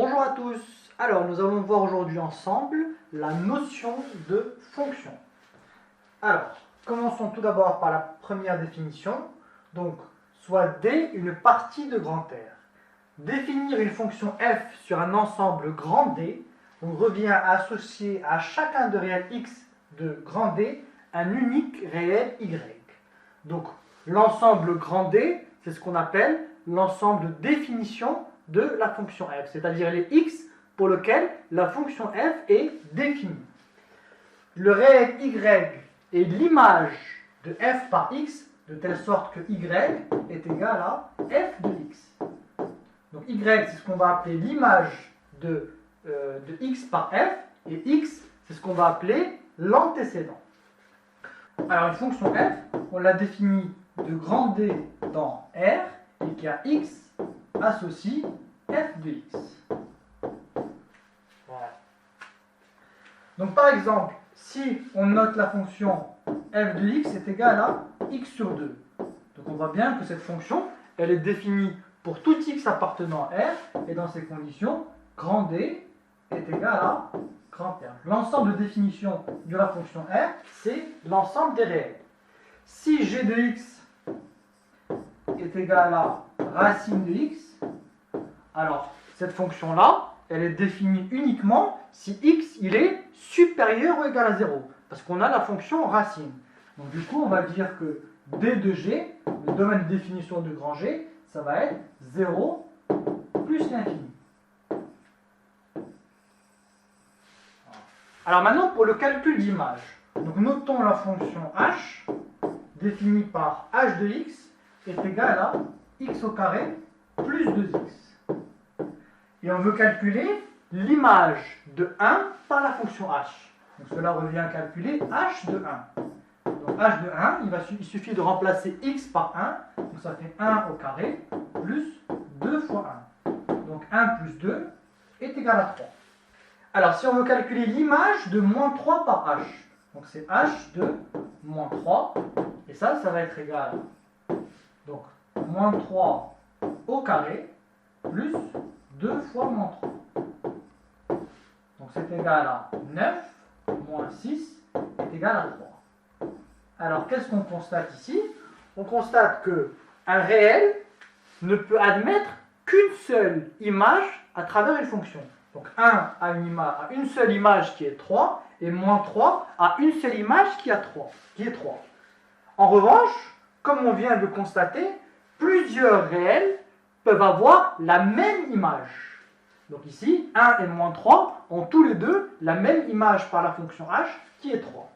Bonjour à tous. Alors, nous allons voir aujourd'hui ensemble la notion de fonction. Alors, commençons tout d'abord par la première définition. Donc, soit D une partie de grand R. Définir une fonction f sur un ensemble grand D revient à associer à chacun de réels x de grand D un unique réel y. Donc, l'ensemble grand D, c'est ce qu'on appelle l'ensemble de définition de la fonction f, c'est-à-dire les x pour lesquels la fonction f est définie. Le réel y est l'image de f par x, de telle sorte que y est égal à f de x. Donc y, c'est ce qu'on va appeler l'image de x par f, et x, c'est ce qu'on va appeler l'antécédent. Alors une fonction f, on la définit de grand D dans R, et qui a x associe f de x. Voilà. Donc par exemple, si on note la fonction f de x est égale à x sur 2. Donc on voit bien que cette fonction, elle est définie pour tout x appartenant à R, et dans ces conditions, grand D est égal à grand R. L'ensemble de définition de la fonction R, c'est l'ensemble des réels. Si g de x est égal à racine de x, alors cette fonction-là, elle est définie uniquement si x il est supérieur ou égal à 0, parce qu'on a la fonction racine. Donc du coup, on va dire que d de g, le domaine de définition de grand G, ça va être 0 plus l'infini. Alors maintenant, pour le calcul d'image, donc notons la fonction h, définie par h de x, est égale à x au carré plus 2x. Et on veut calculer l'image de 1 par la fonction h. Donc cela revient à calculer h de 1. Donc h de 1, il suffit de remplacer x par 1. Donc ça fait 1 au carré plus 2 fois 1. Donc 1 plus 2 est égal à 3. Alors si on veut calculer l'image de moins 3 par h, donc c'est h de moins 3. Et ça va être égal à donc moins 3 au carré plus 2 fois moins 3. Donc c'est égal à 9 moins 6 est égal à 3. Alors qu'est-ce qu'on constate ici? On constate qu'un réel ne peut admettre qu'une seule image à travers une fonction. Donc 1 a une seule image qui est 3, et moins 3 a une seule image qui est 3. En revanche, comme on vient de constater, plusieurs réels peuvent avoir la même image. Donc ici, 1 et moins 3 ont tous les deux la même image par la fonction h qui est 3.